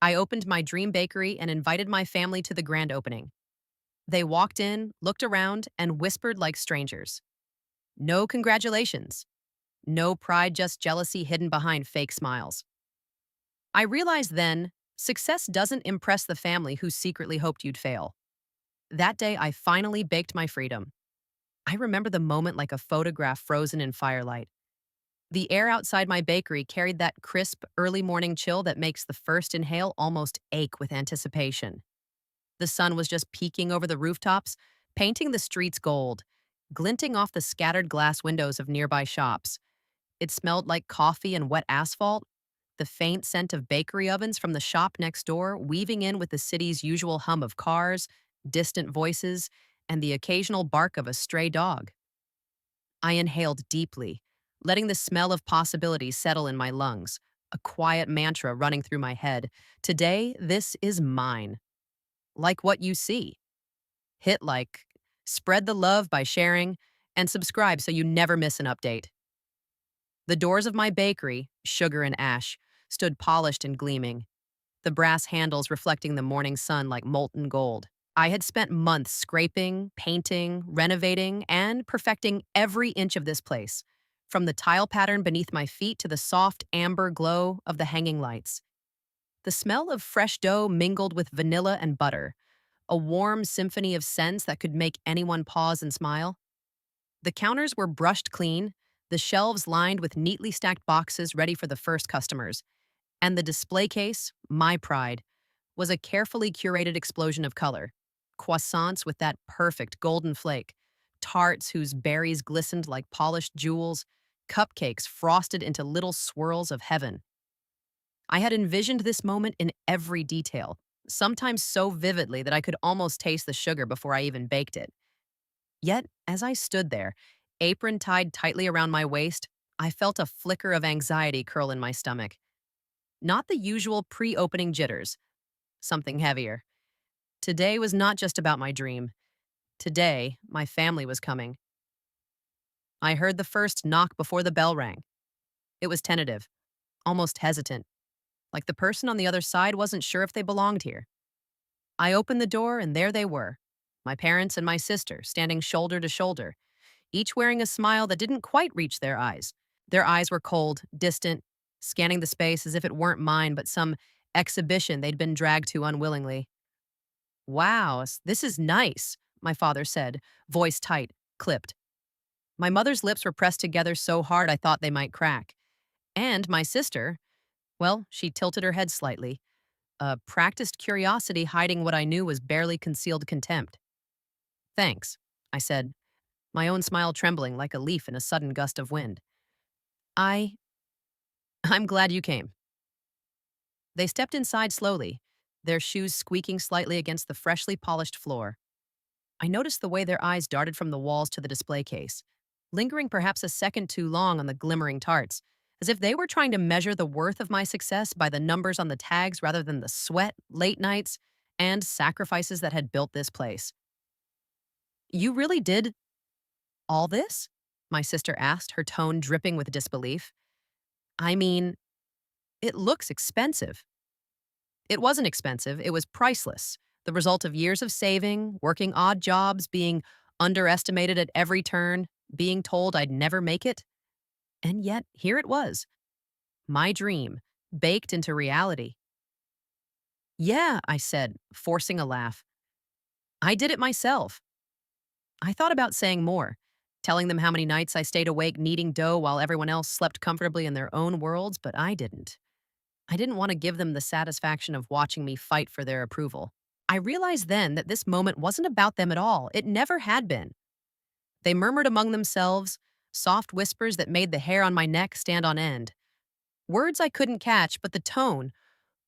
I opened my dream bakery and invited my family to the grand opening. They walked in, looked around, and whispered like strangers. No congratulations. No pride, just jealousy hidden behind fake smiles. I realized then, success doesn't impress the family who secretly hoped you'd fail. That day, I finally baked my freedom. I remember the moment like a photograph frozen in firelight. The air outside my bakery carried that crisp, early morning chill that makes the first inhale almost ache with anticipation. The sun was just peeking over the rooftops, painting the streets gold, glinting off the scattered glass windows of nearby shops. It smelled like coffee and wet asphalt, the faint scent of bakery ovens from the shop next door weaving in with the city's usual hum of cars, distant voices, and the occasional bark of a stray dog. I inhaled deeply, letting the smell of possibilities settle in my lungs, a quiet mantra running through my head. Today, this is mine. Like what you see. Hit like, spread the love by sharing, and subscribe so you never miss an update. The doors of my bakery, Sugar and Ash, stood polished and gleaming, the brass handles reflecting the morning sun like molten gold. I had spent months scraping, painting, renovating, and perfecting every inch of this place, from the tile pattern beneath my feet to the soft amber glow of the hanging lights. The smell of fresh dough mingled with vanilla and butter, a warm symphony of scents that could make anyone pause and smile. The counters were brushed clean, the shelves lined with neatly stacked boxes ready for the first customers, and the display case, my pride, was a carefully curated explosion of color. Croissants with that perfect golden flake, tarts whose berries glistened like polished jewels, cupcakes frosted into little swirls of heaven. I had envisioned this moment in every detail, sometimes so vividly that I could almost taste the sugar before I even baked it. Yet, as I stood there, apron tied tightly around my waist, I felt a flicker of anxiety curl in my stomach. Not the usual pre opening jitters, something heavier. Today was not just about my dream. Today, my family was coming. I heard the first knock before the bell rang. It was tentative, almost hesitant, like the person on the other side wasn't sure if they belonged here. I opened the door, and there they were, my parents and my sister, standing shoulder to shoulder, each wearing a smile that didn't quite reach their eyes. Their eyes were cold, distant, scanning the space as if it weren't mine but some exhibition they'd been dragged to unwillingly. Wow, this is nice, my father said, voice tight, clipped. My mother's lips were pressed together so hard I thought they might crack. And my sister, well, she tilted her head slightly, a practiced curiosity hiding what I knew was barely concealed contempt. Thanks, I said, my own smile trembling like a leaf in a sudden gust of wind. I. I'm glad you came. They stepped inside slowly, their shoes squeaking slightly against the freshly polished floor. I noticed the way their eyes darted from the walls to the display case, lingering perhaps a second too long on the glimmering tarts, as if they were trying to measure the worth of my success by the numbers on the tags rather than the sweat, late nights, and sacrifices that had built this place. You really did all this? My sister asked, her tone dripping with disbelief. I mean, it looks expensive. It wasn't expensive, it was priceless. The result of years of saving, working odd jobs, being underestimated at every turn, being told I'd never make it. And yet, here it was, my dream, baked into reality. Yeah, I said, forcing a laugh. I did it myself. I thought about saying more, telling them how many nights I stayed awake kneading dough while everyone else slept comfortably in their own worlds, but I didn't. I didn't want to give them the satisfaction of watching me fight for their approval. I realized then that this moment wasn't about them at all. It never had been. They murmured among themselves, soft whispers that made the hair on my neck stand on end. Words I couldn't catch, but the tone,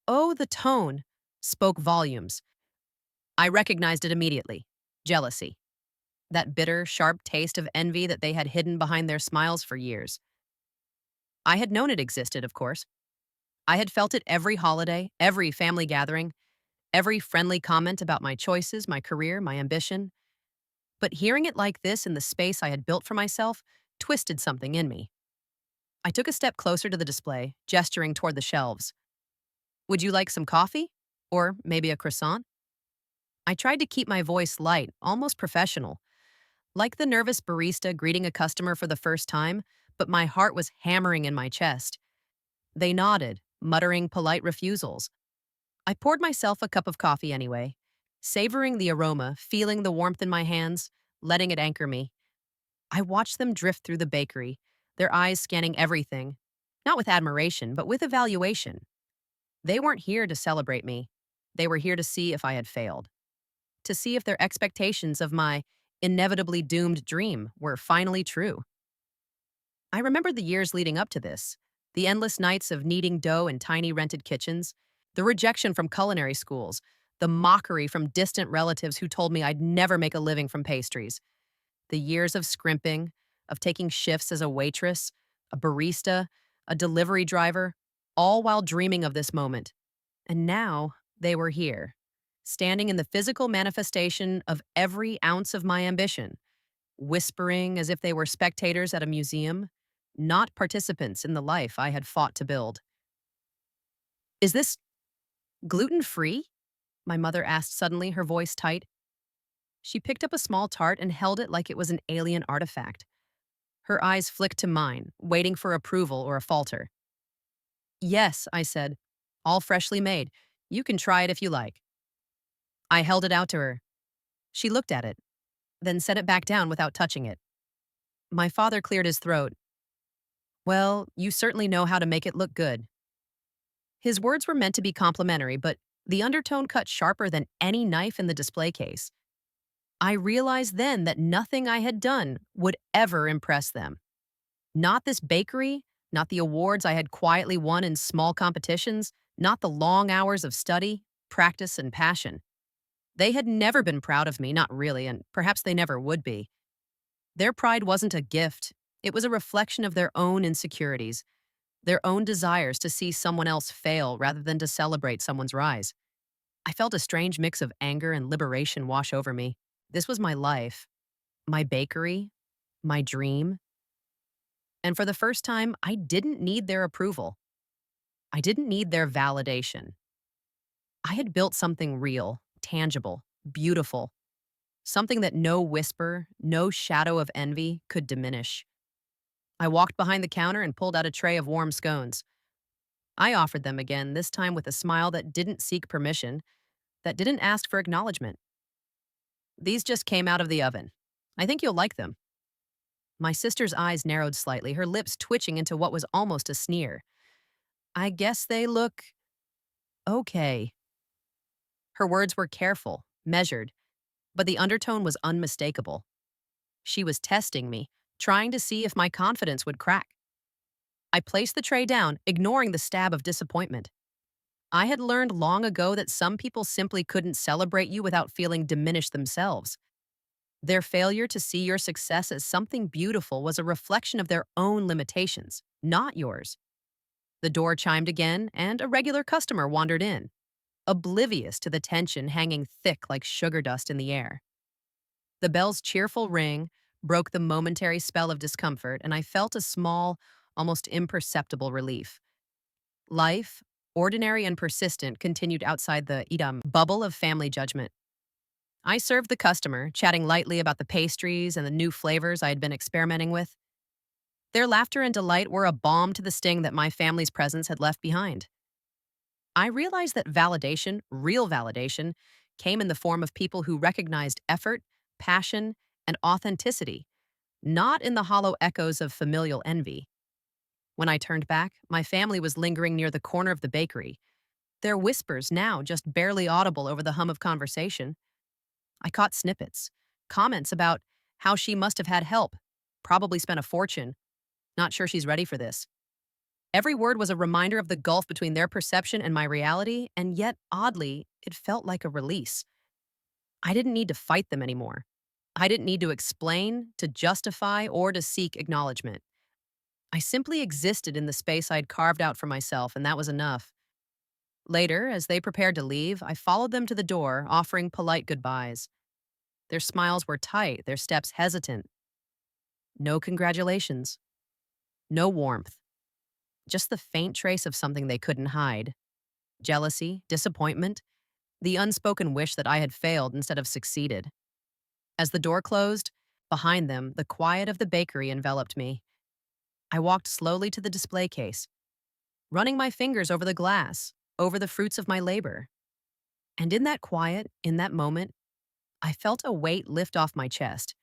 oh, the tone, spoke volumes. I recognized it immediately. Jealousy. That bitter, sharp taste of envy that they had hidden behind their smiles for years. I had known it existed, of course. I had felt it every holiday, every family gathering, every friendly comment about my choices, my career, my ambition. But hearing it like this in the space I had built for myself twisted something in me. I took a step closer to the display, gesturing toward the shelves. Would you like some coffee? Or maybe a croissant? I tried to keep my voice light, almost professional, like the nervous barista greeting a customer for the first time, but my heart was hammering in my chest. They nodded, muttering polite refusals. I poured myself a cup of coffee anyway, savoring the aroma, feeling the warmth in my hands, letting it anchor me. I watched them drift through the bakery, their eyes scanning everything, not with admiration, but with evaluation. They weren't here to celebrate me. They were here to see if I had failed, to see if their expectations of my inevitably doomed dream were finally true. I remembered the years leading up to this, the endless nights of kneading dough in tiny rented kitchens, the rejection from culinary schools, the mockery from distant relatives who told me I'd never make a living from pastries, the years of scrimping, of taking shifts as a waitress, a barista, a delivery driver, all while dreaming of this moment. And now they were here, standing in the physical manifestation of every ounce of my ambition, whispering as if they were spectators at a museum, not participants in the life I had fought to build. Is this gluten free? My mother asked suddenly, her voice tight. She picked up a small tart and held it like it was an alien artifact. Her eyes flicked to mine, waiting for approval or a falter. Yes, I said, all freshly made. You can try it if you like. I held it out to her. She looked at it, then set it back down without touching it. My father cleared his throat. Well, you certainly know how to make it look good. His words were meant to be complimentary, but the undertone cut sharper than any knife in the display case. I realized then that nothing I had done would ever impress them. Not this bakery, not the awards I had quietly won in small competitions, not the long hours of study, practice, and passion. They had never been proud of me, not really, and perhaps they never would be. Their pride wasn't a gift, it was a reflection of their own insecurities, their own desires to see someone else fail rather than to celebrate someone's rise. I felt a strange mix of anger and liberation wash over me. This was my life, my bakery, my dream. And for the first time, I didn't need their approval. I didn't need their validation. I had built something real, tangible, beautiful, something that no whisper, no shadow of envy could diminish. I walked behind the counter and pulled out a tray of warm scones. I offered them again, this time with a smile that didn't seek permission, that didn't ask for acknowledgement. These just came out of the oven. I think you'll like them. My sister's eyes narrowed slightly, her lips twitching into what was almost a sneer. I guess they look okay. Her words were careful, measured, but the undertone was unmistakable. She was testing me, trying to see if my confidence would crack. I placed the tray down, ignoring the stab of disappointment. I had learned long ago that some people simply couldn't celebrate you without feeling diminished themselves. Their failure to see your success as something beautiful was a reflection of their own limitations, not yours. The door chimed again, and a regular customer wandered in, oblivious to the tension hanging thick like sugar dust in the air. The bell's cheerful ring broke the momentary spell of discomfort, and I felt a small, almost imperceptible relief. Life, ordinary and persistent, continued outside the idam bubble of family judgment. I served the customer, chatting lightly about the pastries and the new flavors I had been experimenting with. Their laughter and delight were a balm to the sting that my family's presence had left behind. I realized that validation, real validation, came in the form of people who recognized effort, passion, and authenticity, not in the hollow echoes of familial envy. When I turned back, my family was lingering near the corner of the bakery, their whispers now just barely audible over the hum of conversation. I caught snippets, comments about how she must have had help, probably spent a fortune, not sure she's ready for this. Every word was a reminder of the gulf between their perception and my reality, and yet, oddly, it felt like a release. I didn't need to fight them anymore. I didn't need to explain, to justify, or to seek acknowledgement. I simply existed in the space I'd carved out for myself, and that was enough. Later, as they prepared to leave, I followed them to the door, offering polite goodbyes. Their smiles were tight, their steps hesitant. No congratulations. No warmth. Just the faint trace of something they couldn't hide. jealousy, disappointment, the unspoken wish that I had failed instead of succeeded. As the door closed, behind them, the quiet of the bakery enveloped me. I walked slowly to the display case, running my fingers over the glass, over the fruits of my labor. And in that quiet, in that moment, I felt a weight lift off my chest.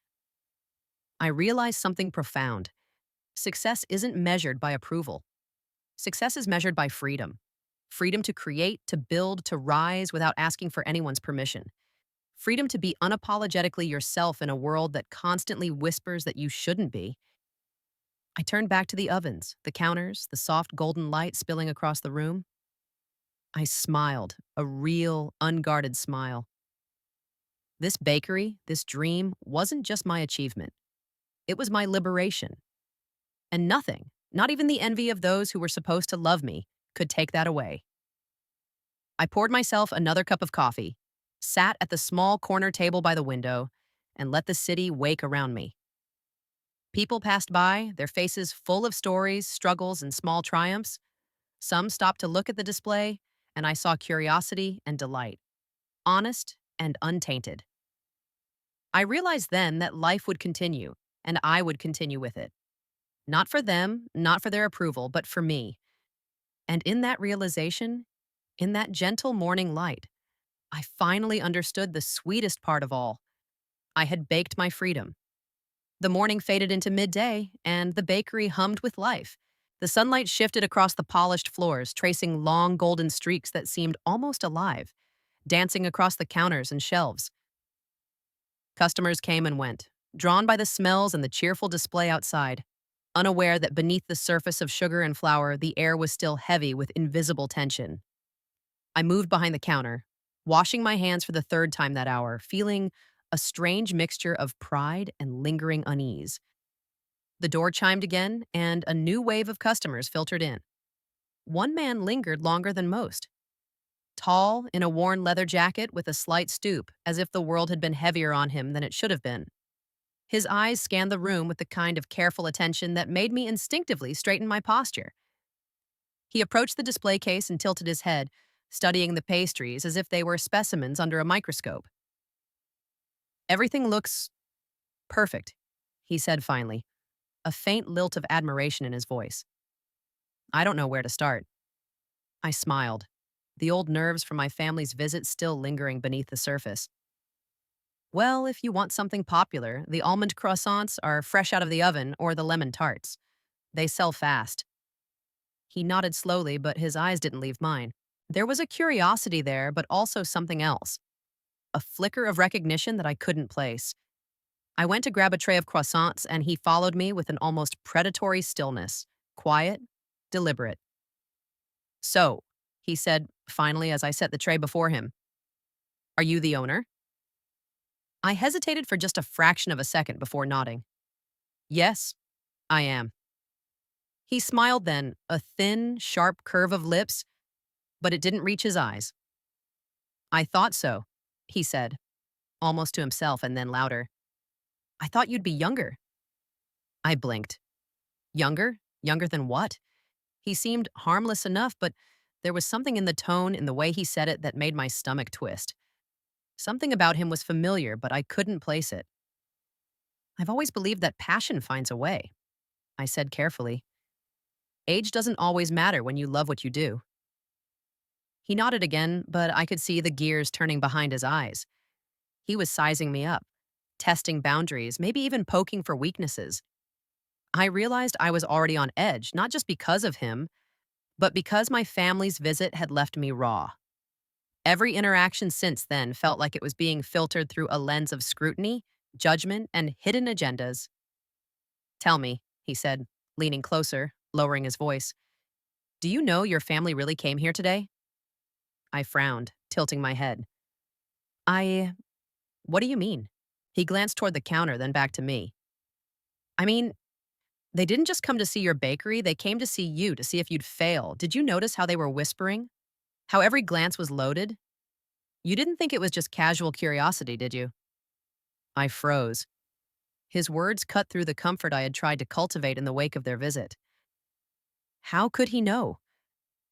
I realized something profound. Success isn't measured by approval. Success is measured by freedom. Freedom to create, to build, to rise without asking for anyone's permission. Freedom to be unapologetically yourself in a world that constantly whispers that you shouldn't be. I turned back to the ovens, the counters, the soft golden light spilling across the room. I smiled, a real, unguarded smile. This bakery, this dream, wasn't just my achievement. It was my liberation. And nothing, not even the envy of those who were supposed to love me, could take that away. I poured myself another cup of coffee, sat at the small corner table by the window, and let the city wake around me. People passed by, their faces full of stories, struggles, and small triumphs. Some stopped to look at the display, and I saw curiosity and delight, honest and untainted. I realized then that life would continue, and I would continue with it. Not for them, not for their approval, but for me. And in that realization, in that gentle morning light, I finally understood the sweetest part of all. I had baked my freedom. The morning faded into midday, and the bakery hummed with life. The sunlight shifted across the polished floors, tracing long golden streaks that seemed almost alive, dancing across the counters and shelves. Customers came and went, drawn by the smells and the cheerful display outside, unaware that beneath the surface of sugar and flour, the air was still heavy with invisible tension. I moved behind the counter, washing my hands for the third time that hour, feeling a strange mixture of pride and lingering unease. The door chimed again, and a new wave of customers filtered in. One man lingered longer than most. Tall, in a worn leather jacket with a slight stoop, as if the world had been heavier on him than it should have been. His eyes scanned the room with the kind of careful attention that made me instinctively straighten my posture. He approached the display case and tilted his head, studying the pastries as if they were specimens under a microscope. "Everything looks perfect," he said finally, a faint lilt of admiration in his voice. "I don't know where to start." I smiled, the old nerves from my family's visit still lingering beneath the surface. "Well, if you want something popular, the almond croissants are fresh out of the oven or the lemon tarts. They sell fast." He nodded slowly, but his eyes didn't leave mine. There was a curiosity there, but also something else. A flicker of recognition that I couldn't place. I went to grab a tray of croissants, and he followed me with an almost predatory stillness. Quiet, deliberate. "So," he said finally as I set the tray before him, "are you the owner?" I hesitated for just a fraction of a second before nodding. "Yes, I am." He smiled then, a thin, sharp curve of lips, but it didn't reach his eyes. "I thought so," he said, almost to himself and then louder. "I thought you'd be younger." I blinked. Younger? Younger than what? He seemed harmless enough, but there was something in the tone, in the way he said it, that made my stomach twist. Something about him was familiar, but I couldn't place it. "I've always believed that passion finds a way," I said carefully. "Age doesn't always matter when you love what you do." He nodded again, but I could see the gears turning behind his eyes. He was sizing me up, testing boundaries, maybe even poking for weaknesses. I realized I was already on edge, not just because of him, but because my family's visit had left me raw. Every interaction since then felt like it was being filtered through a lens of scrutiny, judgment, and hidden agendas. "Tell me," he said, leaning closer, lowering his voice, "do you know your family really came here today?" I frowned, tilting my head. I. What do you mean?" He glanced toward the counter, then back to me. "I mean, they didn't just come to see your bakery, they came to see you to see if you'd fail. Did you notice how they were whispering? How every glance was loaded? You didn't think it was just casual curiosity, did you?" I froze. His words cut through the comfort I had tried to cultivate in the wake of their visit. How could he know?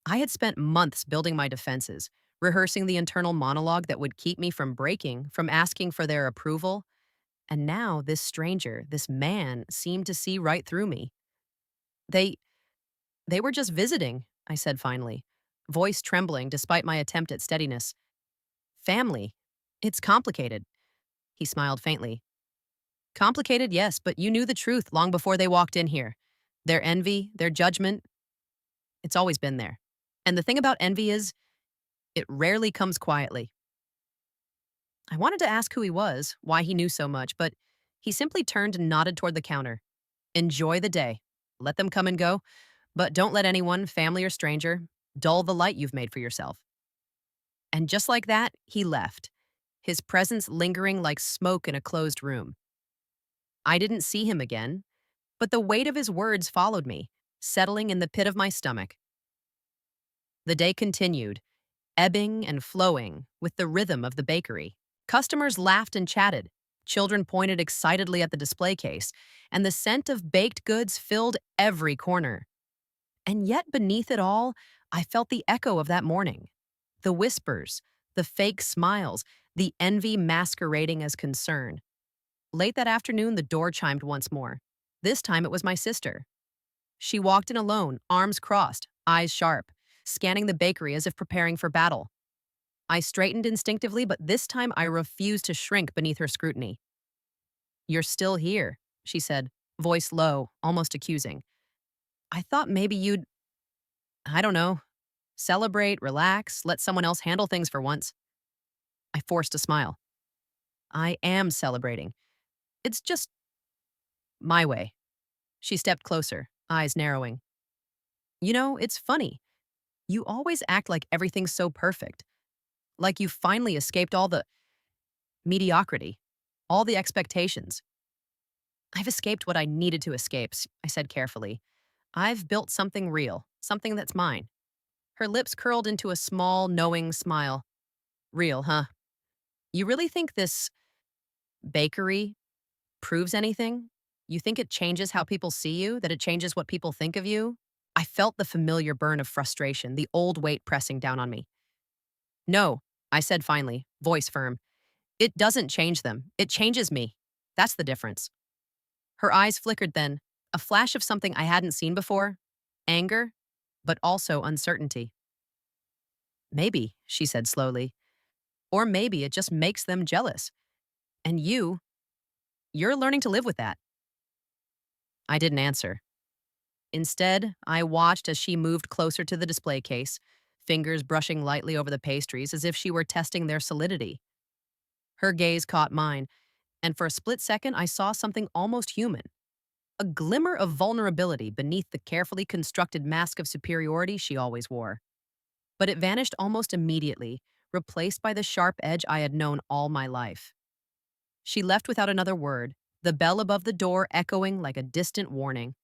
I had spent months building my defenses, rehearsing the internal monologue that would keep me from breaking, from asking for their approval. And now this stranger, this man, seemed to see right through me. They they were just visiting, I said finally, voice trembling despite my attempt at steadiness. Family. It's complicated. He smiled faintly. Complicated, yes, but you knew the truth long before they walked in here. Their envy, their judgment, it's always been there. And the thing about envy is, it rarely comes quietly. I wanted to ask who he was, why he knew so much, but he simply turned and nodded toward the counter. Enjoy the day. Let them come and go, but don't let anyone, family or stranger, dull the light you've made for yourself. And just like that, he left, his presence lingering like smoke in a closed room. I didn't see him again, but the weight of his words followed me, settling in the pit of my stomach. The day continued, ebbing and flowing with the rhythm of the bakery. Customers laughed and chatted. Children pointed excitedly at the display case, and the scent of baked goods filled every corner. And yet, beneath it all, I felt the echo of that morning. The whispers, the fake smiles, the envy masquerading as concern. Late that afternoon, the door chimed once more. This time it was my sister. She walked in alone, arms crossed, eyes sharp, scanning the bakery as if preparing for battle. I straightened instinctively, but this time I refused to shrink beneath her scrutiny. You're still here, she said, voice low, almost accusing. I thought maybe I don't know, celebrate, relax, let someone else handle things for once. I forced a smile. I am celebrating. It's just my way. She stepped closer, eyes narrowing. You know, it's funny. You always act like everything's so perfect. Like you finally escaped all the mediocrity, all the expectations. I've escaped what I needed to escape, I said carefully. I've built something real, something that's mine. Her lips curled into a small, knowing smile. Real, huh? You really think this bakery proves anything? You think it changes how people see you, that it changes what people think of you? I felt the familiar burn of frustration, the old weight pressing down on me. No, I said finally, voice firm. It doesn't change them. It changes me. That's the difference. Her eyes flickered then, a flash of something I hadn't seen before. Anger, but also uncertainty. Maybe, she said slowly. Or maybe it just makes them jealous. And you're learning to live with that. I didn't answer. Instead, I watched as she moved closer to the display case, fingers brushing lightly over the pastries as if she were testing their solidity. Her gaze caught mine, and for a split second I saw something almost human. A glimmer of vulnerability beneath the carefully constructed mask of superiority she always wore. But it vanished almost immediately, replaced by the sharp edge I had known all my life. She left without another word, the bell above the door echoing like a distant warning.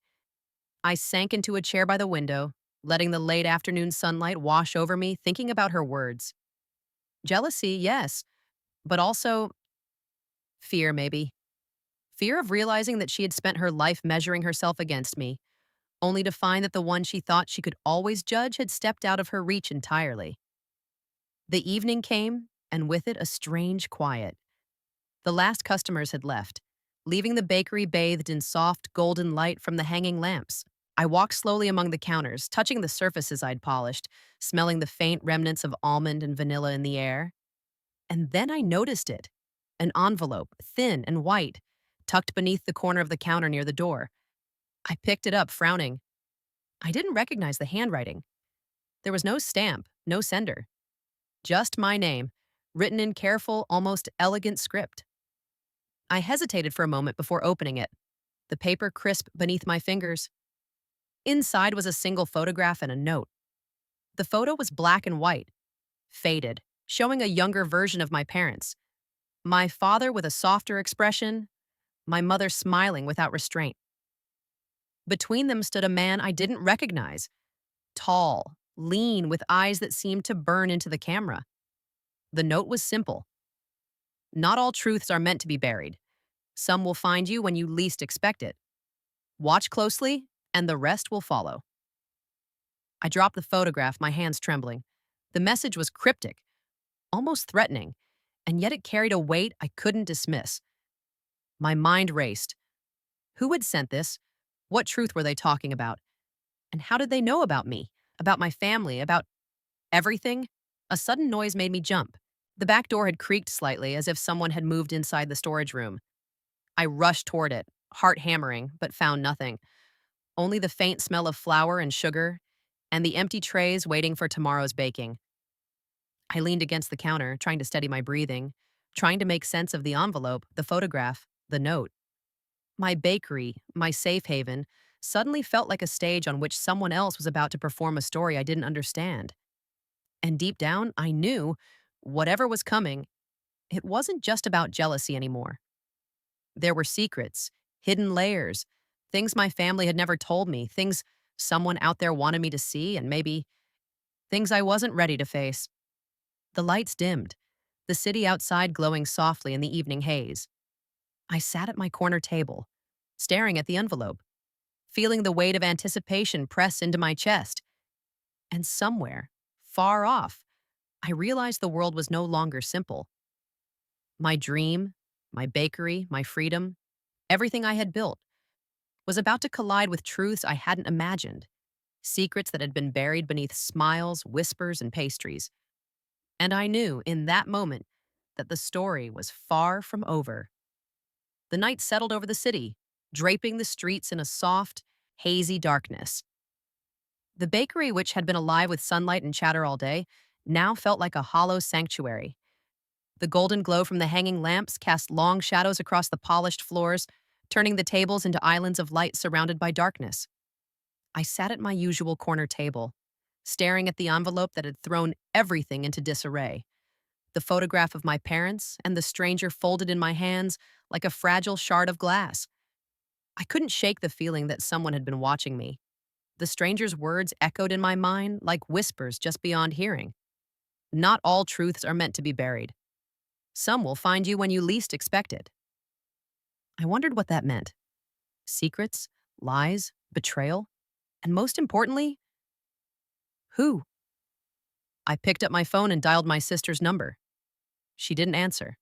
I sank into a chair by the window, letting the late afternoon sunlight wash over me, thinking about her words. Jealousy, yes, but also fear, maybe. Fear of realizing that she had spent her life measuring herself against me, only to find that the one she thought she could always judge had stepped out of her reach entirely. The evening came, and with it a strange quiet. The last customers had left, leaving the bakery bathed in soft, golden light from the hanging lamps. I walked slowly among the counters, touching the surfaces I'd polished, smelling the faint remnants of almond and vanilla in the air. And then I noticed it. An envelope, thin and white, tucked beneath the corner of the counter near the door. I picked it up, frowning. I didn't recognize the handwriting. There was no stamp, no sender. Just my name, written in careful, almost elegant script. I hesitated for a moment before opening it, the paper crisp beneath my fingers. Inside was a single photograph and a note. The photo was black and white, faded, showing a younger version of my parents. My father with a softer expression, my mother smiling without restraint. Between them stood a man I didn't recognize, tall, lean, with eyes that seemed to burn into the camera. The note was simple. Not all truths are meant to be buried. Some will find you when you least expect it. Watch closely, and the rest will follow. I dropped the photograph, my hands trembling. The message was cryptic, almost threatening, and yet it carried a weight I couldn't dismiss. My mind raced. Who had sent this? What truth were they talking about? And how did they know about me? About my family? About everything? A sudden noise made me jump. The back door had creaked slightly, as if someone had moved inside the storage room. I rushed toward it, heart hammering, but found nothing. Only the faint smell of flour and sugar, and the empty trays waiting for tomorrow's baking. I leaned against the counter, trying to steady my breathing, trying to make sense of the envelope, the photograph, the note. My bakery, my safe haven, suddenly felt like a stage on which someone else was about to perform a story I didn't understand. And deep down, I knew, whatever was coming, it wasn't just about jealousy anymore. There were secrets, hidden layers, things my family had never told me, things someone out there wanted me to see, and maybe things I wasn't ready to face. The lights dimmed, the city outside glowing softly in the evening haze. I sat at my corner table, staring at the envelope, feeling the weight of anticipation press into my chest. And somewhere, far off, I realized the world was no longer simple. My dream, my bakery, my freedom, everything I had built, was about to collide with truths I hadn't imagined, secrets that had been buried beneath smiles, whispers, and pastries. And I knew in that moment that the story was far from over. The night settled over the city, draping the streets in a soft, hazy darkness. The bakery, which had been alive with sunlight and chatter all day, now felt like a hollow sanctuary. The golden glow from the hanging lamps cast long shadows across the polished floors, turning the tables into islands of light surrounded by darkness. I sat at my usual corner table, staring at the envelope that had thrown everything into disarray. The photograph of my parents and the stranger folded in my hands like a fragile shard of glass. I couldn't shake the feeling that someone had been watching me. The stranger's words echoed in my mind like whispers just beyond hearing. Not all truths are meant to be buried. Some will find you when you least expect it. I wondered what that meant. Secrets, lies, betrayal, and most importantly, who? I picked up my phone and dialed my sister's number. She didn't answer.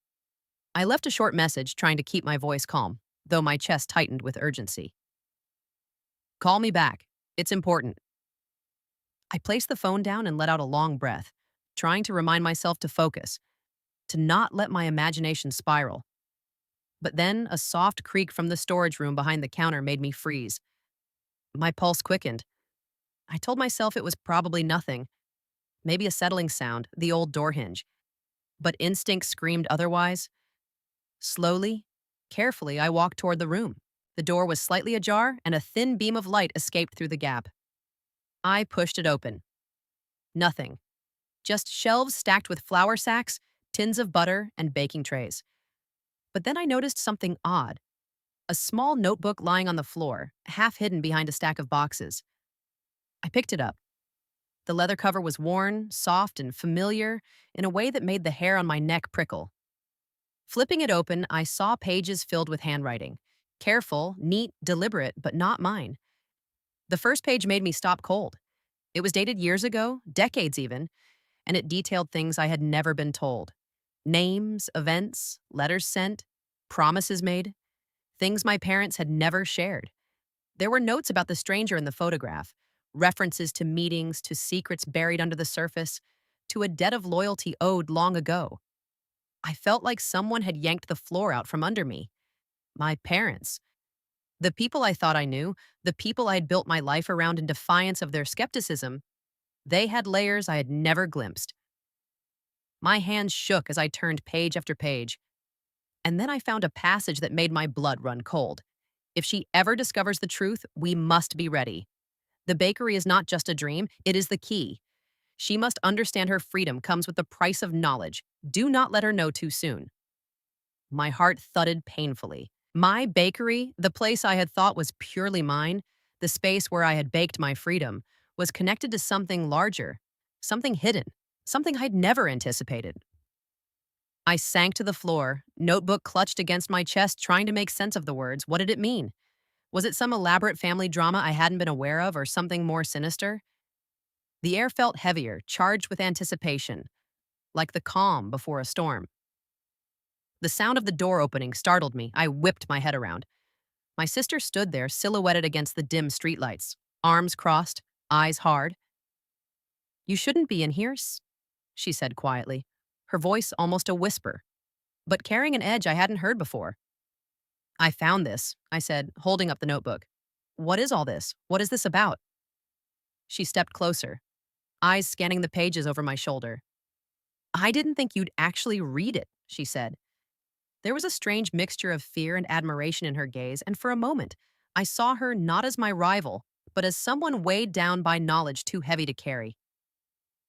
I left a short message trying to keep my voice calm, though my chest tightened with urgency. Call me back. It's important. I placed the phone down and let out a long breath, trying to remind myself to focus, to not let my imagination spiral. But then a soft creak from the storage room behind the counter made me freeze. My pulse quickened. I told myself it was probably nothing, maybe a settling sound, the old door hinge. But instinct screamed otherwise. Slowly, carefully, I walked toward the room. The door was slightly ajar, and a thin beam of light escaped through the gap. I pushed it open. Nothing. Just shelves stacked with flour sacks, tins of butter, and baking trays. But then I noticed something odd. A small notebook lying on the floor, half hidden behind a stack of boxes. I picked it up. The leather cover was worn, soft, and familiar in a way that made the hair on my neck prickle. Flipping it open, I saw pages filled with handwriting. Careful, neat, deliberate, but not mine. The first page made me stop cold. It was dated years ago, decades even, and it detailed things I had never been told. Names, events, letters sent, promises made, things my parents had never shared. There were notes about the stranger in the photograph, references to meetings, to secrets buried under the surface, to a debt of loyalty owed long ago. I felt like someone had yanked the floor out from under me. My parents. The people I thought I knew, the people I had built my life around in defiance of their skepticism, they had layers I had never glimpsed. My hands shook as I turned page after page. And then I found a passage that made my blood run cold. If she ever discovers the truth, we must be ready. The bakery is not just a dream, it is the key. She must understand her freedom comes with the price of knowledge. Do not let her know too soon. My heart thudded painfully. My bakery, the place I had thought was purely mine, the space where I had baked my freedom, was connected to something larger, something hidden, something I'd never anticipated. I sank to the floor, notebook clutched against my chest, trying to make sense of the words. What did it mean? Was it some elaborate family drama I hadn't been aware of, or something more sinister? The air felt heavier, charged with anticipation, like the calm before a storm. The sound of the door opening startled me. I whipped my head around. My sister stood there, silhouetted against the dim streetlights, arms crossed, eyes hard. "You shouldn't be in here," she said quietly, her voice almost a whisper, but carrying an edge I hadn't heard before. "I found this," I said, holding up the notebook. "What is all this? What is this about?" She stepped closer, eyes scanning the pages over my shoulder. "I didn't think you'd actually read it," she said. There was a strange mixture of fear and admiration in her gaze, and for a moment, I saw her not as my rival, but as someone weighed down by knowledge too heavy to carry.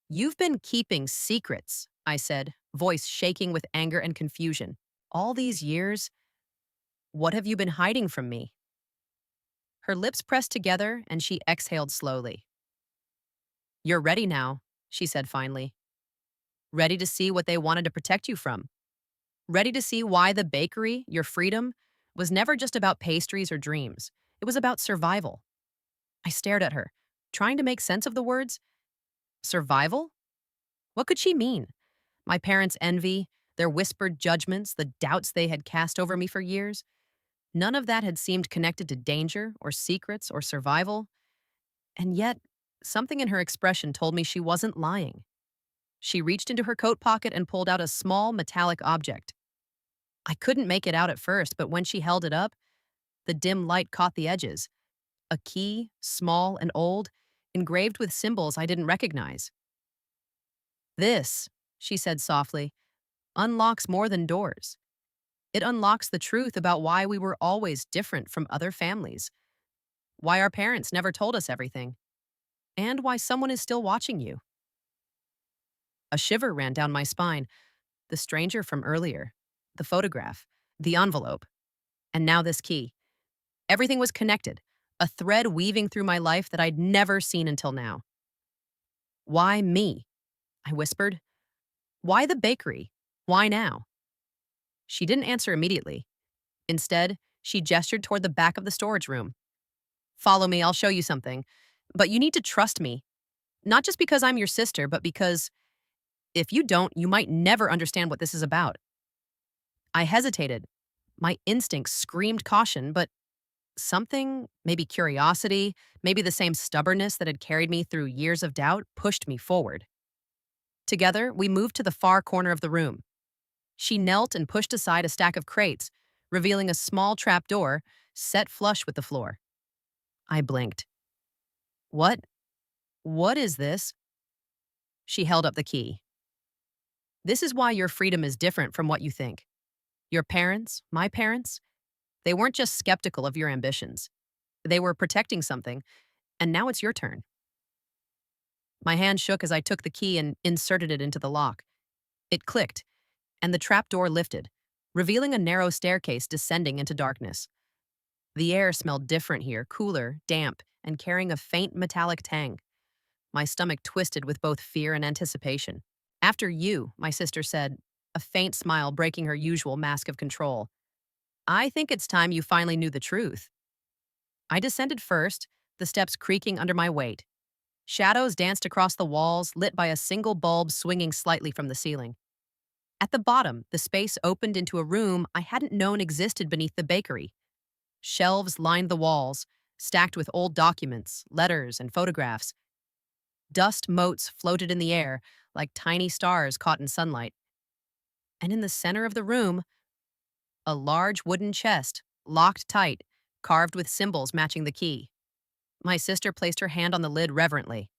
"You've been keeping secrets," I said, voice shaking with anger and confusion. "All these years, what have you been hiding from me?" Her lips pressed together and she exhaled slowly. "You're ready now," she said finally. "Ready to see what they wanted to protect you from. Ready to see why the bakery, your freedom, was never just about pastries or dreams. It was about survival." I stared at her, trying to make sense of the words. Survival? What could she mean? My parents' envy, their whispered judgments, the doubts they had cast over me for years? None of that had seemed connected to danger or secrets or survival. And yet, something in her expression told me she wasn't lying. She reached into her coat pocket and pulled out a small metallic object. I couldn't make it out at first, but when she held it up, the dim light caught the edges. A key, small and old, engraved with symbols I didn't recognize. "This," she said softly, "unlocks more than doors. It unlocks the truth about why we were always different from other families, why our parents never told us everything, and why someone is still watching you." A shiver ran down my spine. The stranger from earlier, the photograph, the envelope, and now this key. Everything was connected, a thread weaving through my life that I'd never seen until now. "Why me?" I whispered. "Why the bakery? Why now?" She didn't answer immediately. Instead, she gestured toward the back of the storage room. "Follow me, I'll show you something. But you need to trust me. Not just because I'm your sister, but because if you don't, you might never understand what this is about." I hesitated. My instincts screamed caution, but something, maybe curiosity, maybe the same stubbornness that had carried me through years of doubt, pushed me forward. Together, we moved to the far corner of the room. She knelt and pushed aside a stack of crates, revealing a small trap door set flush with the floor. I blinked. "What? What is this?" She held up the key. "This is why your freedom is different from what you think. Your parents, my parents, they weren't just skeptical of your ambitions. They were protecting something, and now it's your turn." My hand shook as I took the key and inserted it into the lock. It clicked, and the trapdoor lifted, revealing a narrow staircase descending into darkness. The air smelled different here, cooler, damp, and carrying a faint metallic tang. My stomach twisted with both fear and anticipation. "After you," my sister said, a faint smile breaking her usual mask of control. "I think it's time you finally knew the truth." I descended first, the steps creaking under my weight. Shadows danced across the walls, lit by a single bulb swinging slightly from the ceiling. At the bottom, the space opened into a room I hadn't known existed beneath the bakery. Shelves lined the walls, stacked with old documents, letters, and photographs. Dust motes floated in the air, like tiny stars caught in sunlight. And in the center of the room, a large wooden chest, locked tight, carved with symbols matching the key. My sister placed her hand on the lid reverently.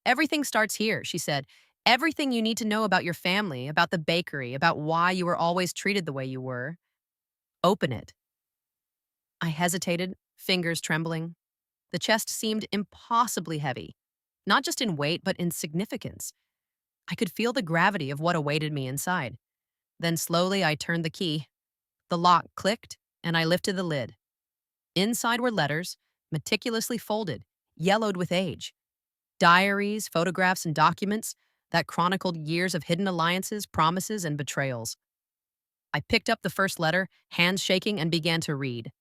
"Everything starts here," she said. "Everything you need to know about your family, about the bakery, about why you were always treated the way you were. Open it." I hesitated, fingers trembling. The chest seemed impossibly heavy, not just in weight, but in significance. I could feel the gravity of what awaited me inside. Then slowly I turned the key. The lock clicked, and I lifted the lid. Inside were letters, meticulously folded, yellowed with age. Diaries, photographs, and documents that chronicled years of hidden alliances, promises, and betrayals. I picked up the first letter, hands shaking, and began to read.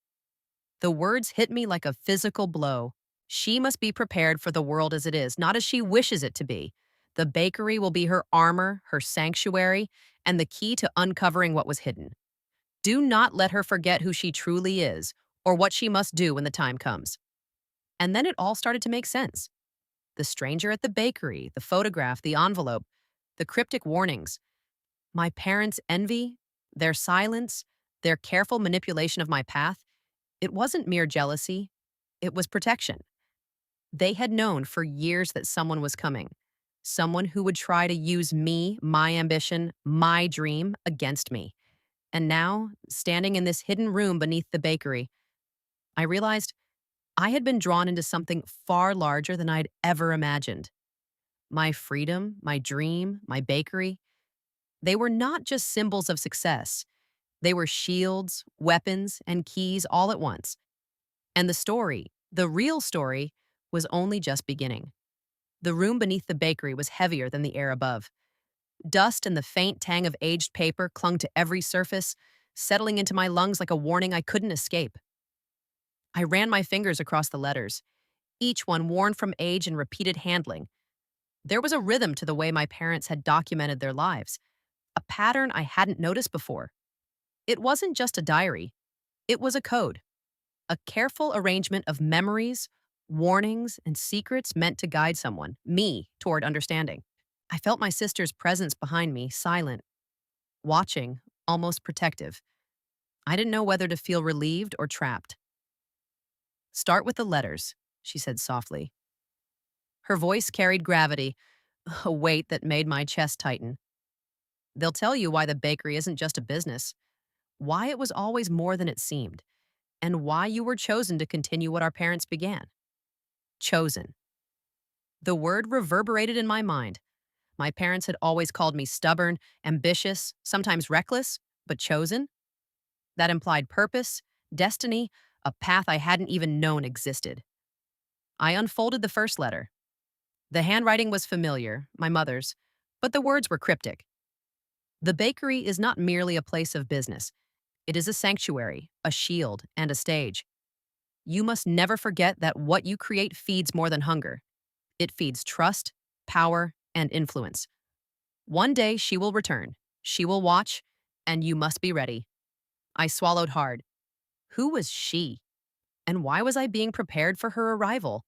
The words hit me like a physical blow. She must be prepared for the world as it is, not as she wishes it to be. The bakery will be her armor, her sanctuary, and the key to uncovering what was hidden. Do not let her forget who she truly is or what she must do when the time comes. And then it all started to make sense. The stranger at the bakery, the photograph, the envelope, the cryptic warnings. My parents' envy, their silence, their careful manipulation of my path, it wasn't mere jealousy, it was protection. They had known for years that someone was coming, someone who would try to use me, my ambition, my dream against me. And now, standing in this hidden room beneath the bakery, I realized I had been drawn into something far larger than I'd ever imagined. My freedom, my dream, my bakery, they were not just symbols of success. They were shields, weapons, and keys all at once. And the story, the real story, was only just beginning. The room beneath the bakery was heavier than the air above. Dust and the faint tang of aged paper clung to every surface, settling into my lungs like a warning I couldn't escape. I ran my fingers across the letters, each one worn from age and repeated handling. There was a rhythm to the way my parents had documented their lives, a pattern I hadn't noticed before. It wasn't just a diary, it was a code, a careful arrangement of memories, warnings, and secrets meant to guide someone, me, toward understanding. I felt my sister's presence behind me, silent, watching, almost protective. I didn't know whether to feel relieved or trapped. Start with the letters, she said softly. Her voice carried gravity, a weight that made my chest tighten. They'll tell you why the bakery isn't just a business, why it was always more than it seemed, and why you were chosen to continue what our parents began. Chosen. The word reverberated in my mind. My parents had always called me stubborn, ambitious, sometimes reckless, but chosen? That implied purpose, destiny, a path I hadn't even known existed. I unfolded the first letter. The handwriting was familiar, my mother's, but the words were cryptic. The bakery is not merely a place of business. It is a sanctuary, a shield, and a stage. You must never forget that what you create feeds more than hunger. It feeds trust, power, and influence. One day she will return. She will watch, and you must be ready. I swallowed hard. Who was she? And why was I being prepared for her arrival?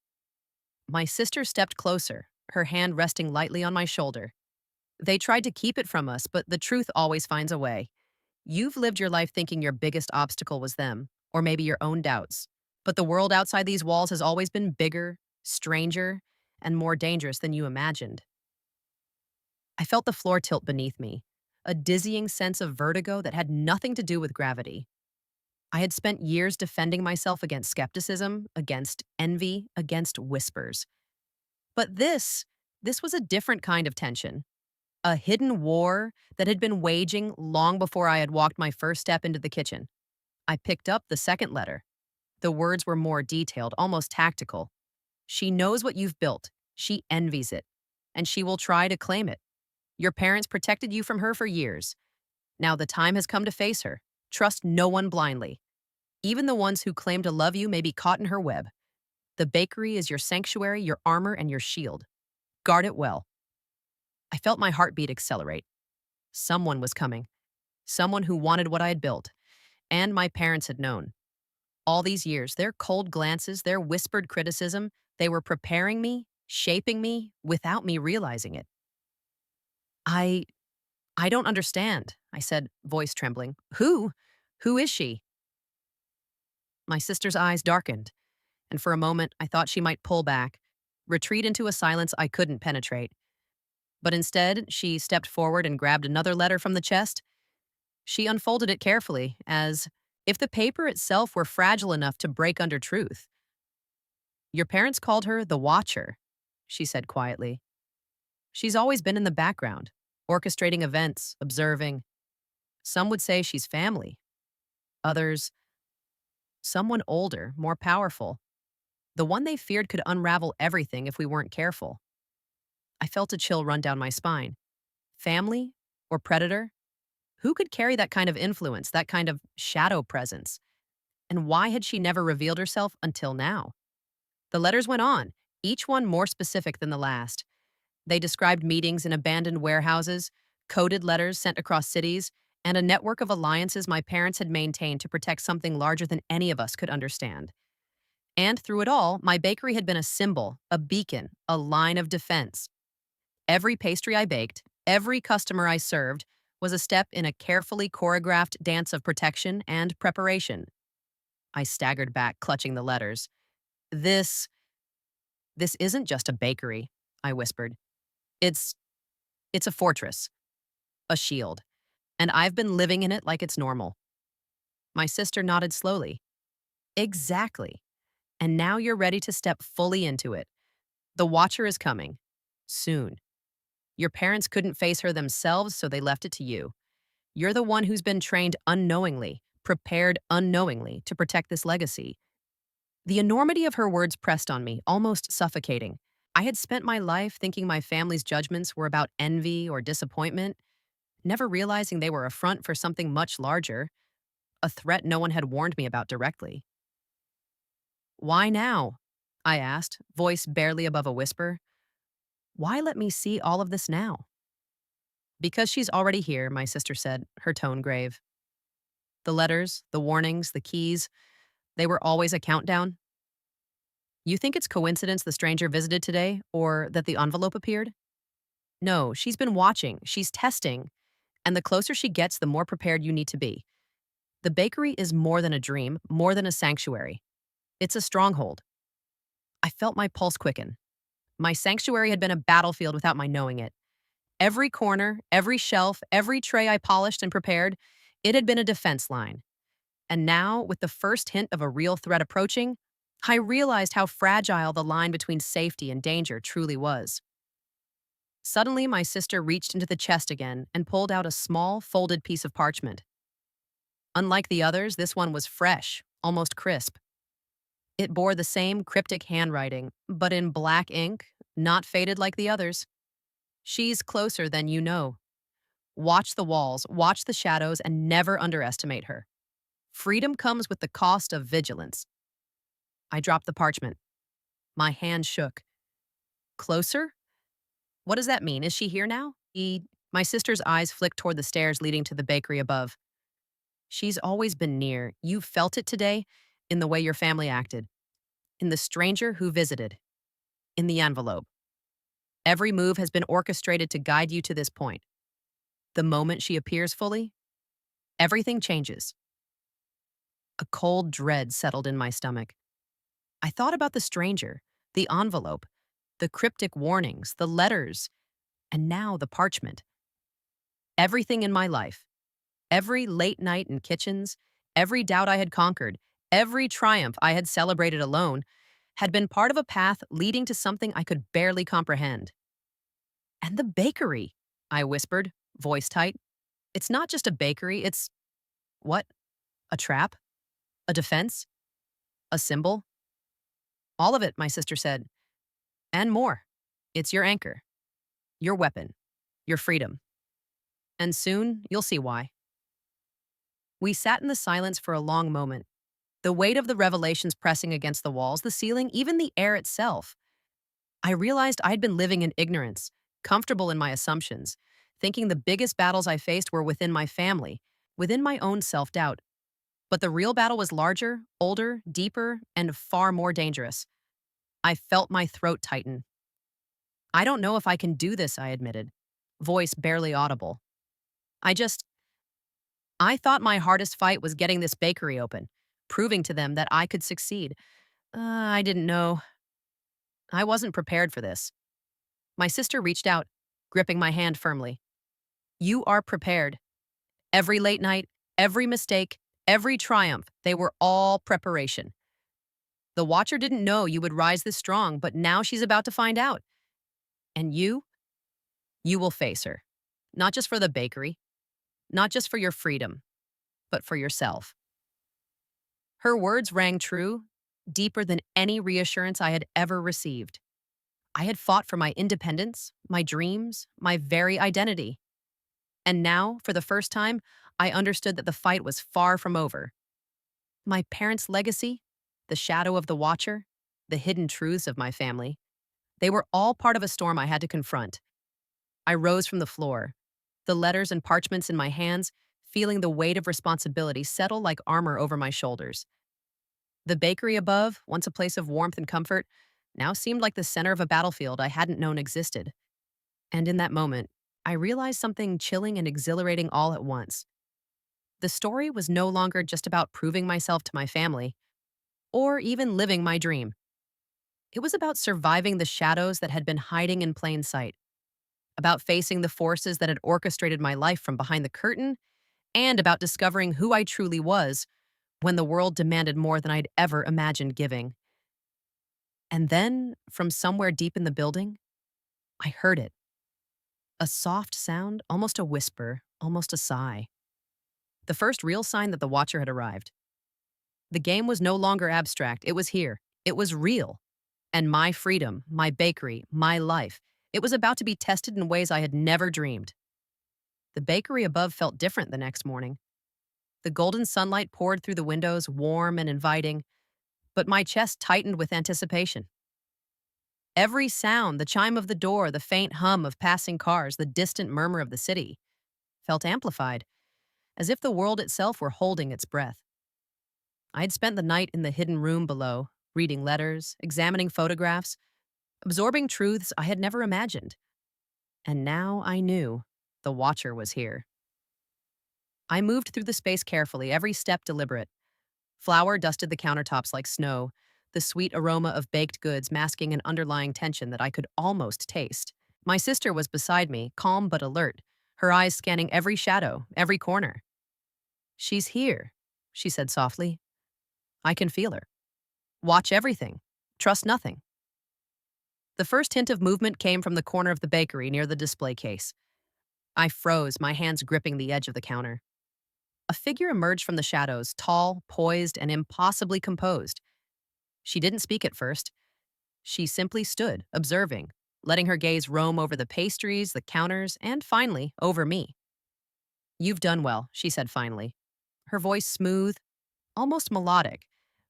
My sister stepped closer, her hand resting lightly on my shoulder. They tried to keep it from us, but the truth always finds a way. You've lived your life thinking your biggest obstacle was them, or maybe your own doubts. But the world outside these walls has always been bigger, stranger, and more dangerous than you imagined. I felt the floor tilt beneath me, a dizzying sense of vertigo that had nothing to do with gravity. I had spent years defending myself against skepticism, against envy, against whispers. But this was a different kind of tension, a hidden war that had been waging long before I had walked my first step into the kitchen. I picked up the second letter. The words were more detailed, almost tactical. She knows what you've built. She envies it. And she will try to claim it. Your parents protected you from her for years. Now the time has come to face her. Trust no one blindly. Even the ones who claim to love you may be caught in her web. The bakery is your sanctuary, your armor, and your shield. Guard it well. I felt my heartbeat accelerate. Someone was coming. Someone who wanted what I had built. And my parents had known. All these years, their cold glances, their whispered criticism, they were preparing me, shaping me, without me realizing it. I I don't understand, I said, voice trembling. Who? Who is she? My sister's eyes darkened, and for a moment I thought she might pull back, retreat into a silence I couldn't penetrate. But instead, she stepped forward and grabbed another letter from the chest. She unfolded it carefully, as if the paper itself were fragile enough to break under truth. Your parents called her the Watcher, she said quietly. She's always been in the background, orchestrating events, observing. Some would say she's family. Others, someone older, more powerful. The one they feared could unravel everything if we weren't careful. I felt a chill run down my spine. Family? Or predator? Who could carry that kind of influence, that kind of shadow presence? And why had she never revealed herself until now? The letters went on, each one more specific than the last. They described meetings in abandoned warehouses, coded letters sent across cities, and a network of alliances my parents had maintained to protect something larger than any of us could understand. And through it all, my bakery had been a symbol, a beacon, a line of defense. Every pastry I baked, every customer I served, was a step in a carefully choreographed dance of protection and preparation. I staggered back, clutching the letters. This, this isn't just a bakery, I whispered. It's, it's a fortress, a shield, and I've been living in it like it's normal. My sister nodded slowly. Exactly. And now you're ready to step fully into it. The Watcher is coming. Soon. Your parents couldn't face her themselves, so they left it to you. You're the one who's been trained unknowingly, prepared unknowingly to protect this legacy. The enormity of her words pressed on me, almost suffocating. I had spent my life thinking my family's judgments were about envy or disappointment, never realizing they were a front for something much larger, a threat no one had warned me about directly. Why now? I asked, voice barely above a whisper. Why let me see all of this now? Because she's already here, my sister said, her tone grave. The letters, the warnings, the keys, they were always a countdown. You think it's coincidence the stranger visited today, or that the envelope appeared? No, she's been watching, she's testing, and the closer she gets, the more prepared you need to be. The bakery is more than a dream, more than a sanctuary. It's a stronghold. I felt my pulse quicken. My sanctuary had been a battlefield without my knowing it. Every corner, every shelf, every tray I polished and prepared, it had been a defense line. And now, with the first hint of a real threat approaching, I realized how fragile the line between safety and danger truly was. Suddenly, my sister reached into the chest again and pulled out a small, folded piece of parchment. Unlike the others, this one was fresh, almost crisp. It bore the same cryptic handwriting, but in black ink, not faded like the others. She's closer than you know. Watch the walls, watch the shadows, and never underestimate her. Freedom comes with the cost of vigilance. I dropped the parchment. My hand shook. Closer? What does that mean? Is she here now? My sister's eyes flicked toward the stairs leading to the bakery above. She's always been near. You felt it today in the way your family acted, in the stranger who visited, in the envelope. Every move has been orchestrated to guide you to this point. The moment she appears fully, everything changes. A cold dread settled in my stomach. I thought about the stranger, the envelope, the cryptic warnings, the letters, and now the parchment. Everything in my life, every late night in kitchens, every doubt I had conquered, every triumph I had celebrated alone, had been part of a path leading to something I could barely comprehend. And the bakery, I whispered, voice tight. It's not just a bakery, it's what? A trap? A defense? A symbol? All of it, my sister said. And more. It's your anchor, your weapon, your freedom. And soon, you'll see why. We sat in the silence for a long moment, the weight of the revelations pressing against the walls, the ceiling, even the air itself. I realized I'd been living in ignorance, comfortable in my assumptions, thinking the biggest battles I faced were within my family, within my own self-doubt. But the real battle was larger, older, deeper, and far more dangerous. I felt my throat tighten. I don't know if I can do this, I admitted, voice barely audible. I just, I thought my hardest fight was getting this bakery open, proving to them that I could succeed. I didn't know. I wasn't prepared for this. My sister reached out, gripping my hand firmly. You are prepared. Every late night, every mistake, every triumph, they were all preparation. The Watcher didn't know you would rise this strong, but now she's about to find out. And you will face her. Not just for the bakery, not just for your freedom, but for yourself. Her words rang true, deeper than any reassurance I had ever received. I had fought for my independence, my dreams, my very identity. And now, for the first time, I understood that the fight was far from over. My parents' legacy, the shadow of the Watcher, the hidden truths of my family. They were all part of a storm I had to confront. I rose from the floor, the letters and parchments in my hands, feeling the weight of responsibility settle like armor over my shoulders. The bakery above, once a place of warmth and comfort, now seemed like the center of a battlefield I hadn't known existed. And in that moment, I realized something chilling and exhilarating all at once. The story was no longer just about proving myself to my family, or even living my dream. It was about surviving the shadows that had been hiding in plain sight, about facing the forces that had orchestrated my life from behind the curtain, and about discovering who I truly was when the world demanded more than I'd ever imagined giving. And then, from somewhere deep in the building, I heard it. A soft sound, almost a whisper, almost a sigh. The first real sign that the Watcher had arrived. The game was no longer abstract, it was here. It was real. And my freedom, my bakery, my life, it was about to be tested in ways I had never dreamed. The bakery above felt different the next morning. The golden sunlight poured through the windows, warm and inviting, but my chest tightened with anticipation. Every sound, the chime of the door, the faint hum of passing cars, the distant murmur of the city, felt amplified, as if the world itself were holding its breath. I had spent the night in the hidden room below, reading letters, examining photographs, absorbing truths I had never imagined. And now I knew the Watcher was here. I moved through the space carefully, every step deliberate. Flour dusted the countertops like snow, the sweet aroma of baked goods masking an underlying tension that I could almost taste. My sister was beside me, calm but alert, her eyes scanning every shadow, every corner. "She's here," she said softly. "I can feel her. Watch everything. Trust nothing." The first hint of movement came from the corner of the bakery near the display case. I froze, my hands gripping the edge of the counter. A figure emerged from the shadows, tall, poised, and impossibly composed. She didn't speak at first. She simply stood, observing, letting her gaze roam over the pastries, the counters, and finally, over me. "You've done well," she said finally. Her voice smooth, almost melodic,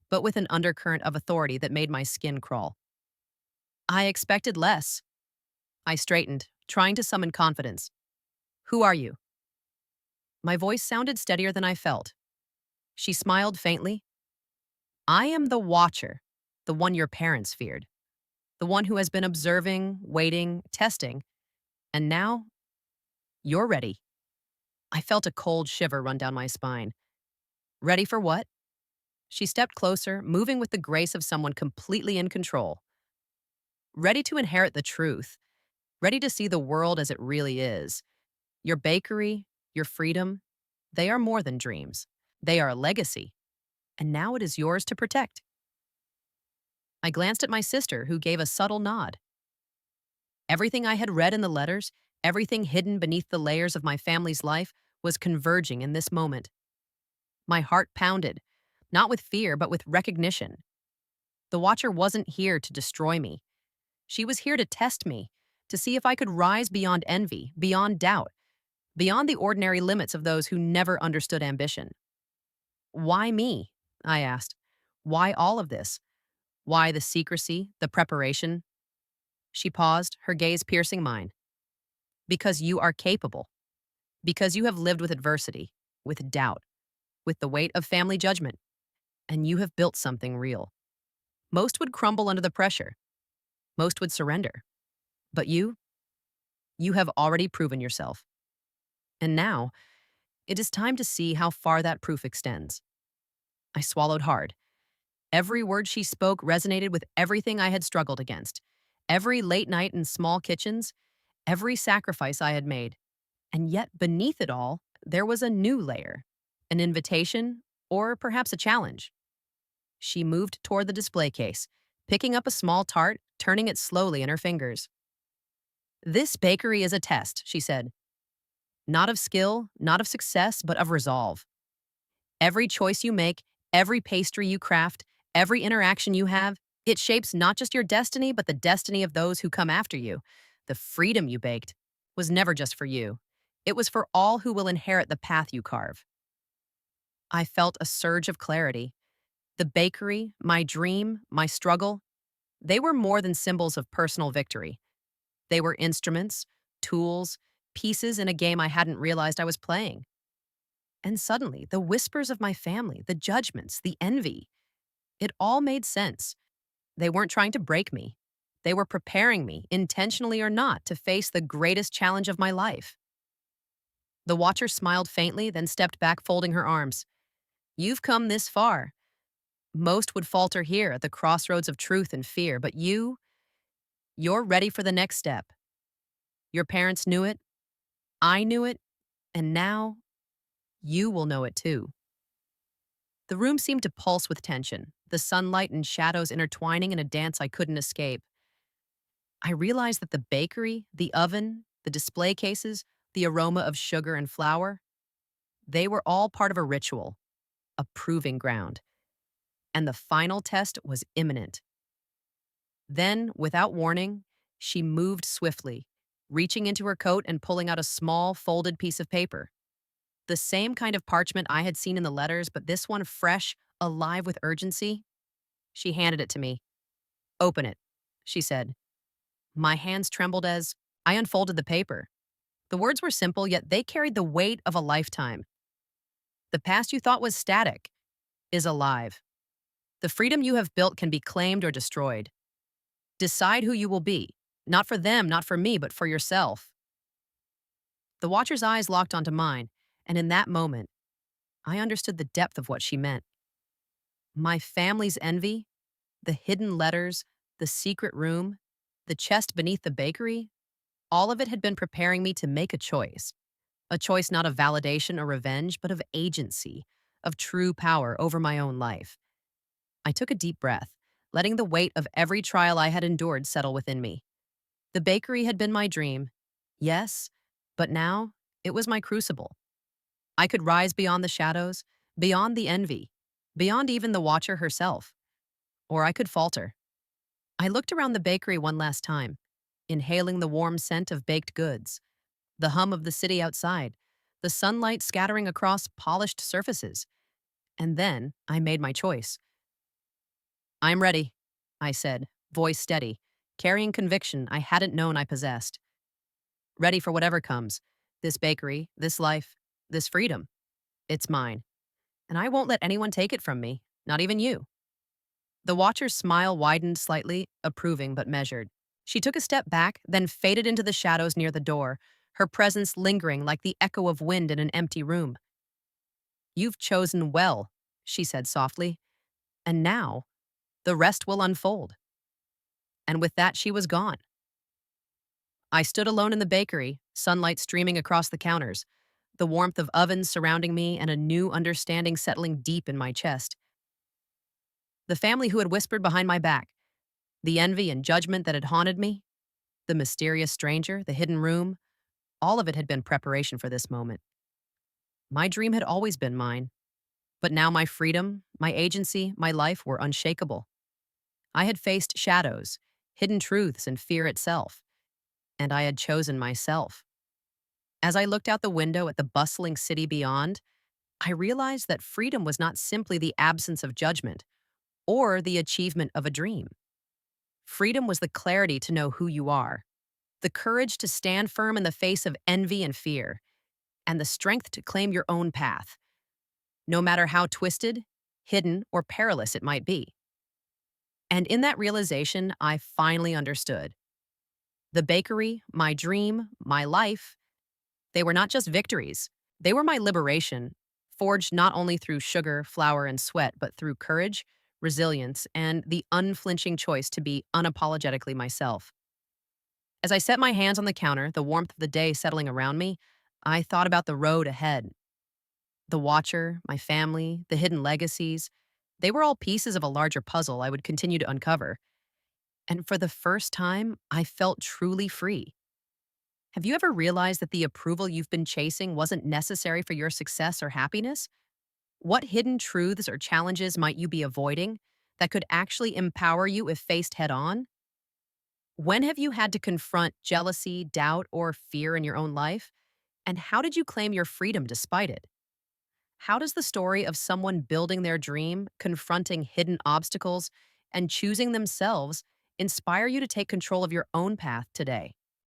but with an undercurrent of authority that made my skin crawl. "I expected less." I straightened, trying to summon confidence. "Who are you?" My voice sounded steadier than I felt. She smiled faintly. "I am the Watcher, the one your parents feared, the one who has been observing, waiting, testing, and now you're ready." I felt a cold shiver run down my spine. "Ready for what?" She stepped closer, moving with the grace of someone completely in control. "Ready to inherit the truth, ready to see the world as it really is. Your bakery, your freedom, they are more than dreams. They are a legacy, and now it is yours to protect." I glanced at my sister, who gave a subtle nod. Everything I had read in the letters, everything hidden beneath the layers of my family's life, was converging in this moment. My heart pounded, not with fear, but with recognition. The Watcher wasn't here to destroy me. She was here to test me, to see if I could rise beyond envy, beyond doubt, beyond the ordinary limits of those who never understood ambition. "Why me?" I asked. "Why all of this? Why the secrecy, the preparation?" She paused, her gaze piercing mine. "Because you are capable. Because you have lived with adversity, with doubt, with the weight of family judgment, and you have built something real. Most would crumble under the pressure. Most would surrender. But you have already proven yourself. And now, it is time to see how far that proof extends." I swallowed hard. Every word she spoke resonated with everything I had struggled against. Every late night in small kitchens, every sacrifice I had made. And yet, beneath it all, there was a new layer, an invitation, or perhaps a challenge. She moved toward the display case, picking up a small tart, turning it slowly in her fingers. "This bakery is a test," she said. "Not of skill, not of success, but of resolve. Every choice you make, every pastry you craft, every interaction you have, it shapes not just your destiny, but the destiny of those who come after you. The freedom you baked was never just for you. It was for all who will inherit the path you carve." I felt a surge of clarity. The bakery, my dream, my struggle, They were more than symbols of personal victory. They were instruments, tools, pieces in a game I hadn't realized I was playing. And suddenly, the whispers of my family, the judgments, the envy, it all made sense. They weren't trying to break me. They were preparing me, intentionally or not, to face the greatest challenge of my life. The watcher smiled faintly, then stepped back, folding her arms. You've come this far. Most would falter here at the crossroads of truth and fear, but you're ready for the next step. Your parents knew it, I knew it, and now you will know it too. The room seemed to pulse with tension, the sunlight and shadows intertwining in a dance I couldn't escape. I realized that the bakery, the oven, the display cases, the aroma of sugar and flour, they were all part of a ritual, a proving ground. And the final test was imminent. Then, without warning, she moved swiftly, reaching into her coat and pulling out a small, folded piece of paper. The same kind of parchment I had seen in the letters, but this one fresh, alive with urgency. She handed it to me. Open it, she said. My hands trembled as I unfolded the paper. The words were simple, yet they carried the weight of a lifetime. The past you thought was static is alive. The freedom you have built can be claimed or destroyed. Decide who you will be, not for them, not for me, but for yourself. The watcher's eyes locked onto mine, and in that moment, I understood the depth of what she meant. My family's envy, the hidden letters, the secret room, the chest beneath the bakery, all of it had been preparing me to make a choice. A choice not of validation or revenge, but of agency, of true power over my own life. I took a deep breath, letting the weight of every trial I had endured settle within me. The bakery had been my dream, yes, but now it was my crucible. I could rise beyond the shadows, beyond the envy, beyond even the watcher herself. Or I could falter. I looked around the bakery one last time, inhaling the warm scent of baked goods, the hum of the city outside, the sunlight scattering across polished surfaces. And then I made my choice. I'm ready, I said, voice steady, carrying conviction I hadn't known I possessed. Ready for whatever comes. This bakery, this life, this freedom. It's mine. And I won't let anyone take it from me, not even you. The watcher's smile widened slightly, approving but measured. She took a step back, then faded into the shadows near the door, her presence lingering like the echo of wind in an empty room. You've chosen well, she said softly, and now the rest will unfold. And with that, she was gone. I stood alone in the bakery, sunlight streaming across the counters, the warmth of ovens surrounding me, and a new understanding settling deep in my chest. The family who had whispered behind my back, the envy and judgment that had haunted me, the mysterious stranger, the hidden room, all of it had been preparation for this moment. My dream had always been mine, but now my freedom, my agency, my life were unshakable. I had faced shadows, hidden truths, and fear itself, and I had chosen myself. As I looked out the window at the bustling city beyond, I realized that freedom was not simply the absence of judgment or the achievement of a dream. Freedom was the clarity to know who you are, the courage to stand firm in the face of envy and fear, and the strength to claim your own path, no matter how twisted, hidden, or perilous it might be. And in that realization, I finally understood. The bakery, my dream, my life, they were not just victories. They were my liberation, forged not only through sugar, flour, and sweat, but through courage, resilience, and the unflinching choice to be unapologetically myself. As I set my hands on the counter, the warmth of the day settling around me, I thought about the road ahead. The watcher, my family, the hidden legacies, they were all pieces of a larger puzzle I would continue to uncover. And for the first time, I felt truly free. Have you ever realized that the approval you've been chasing wasn't necessary for your success or happiness? What hidden truths or challenges might you be avoiding that could actually empower you if faced head on? When have you had to confront jealousy, doubt, or fear in your own life? And how did you claim your freedom despite it? How does the story of someone building their dream, confronting hidden obstacles, and choosing themselves inspire you to take control of your own path today.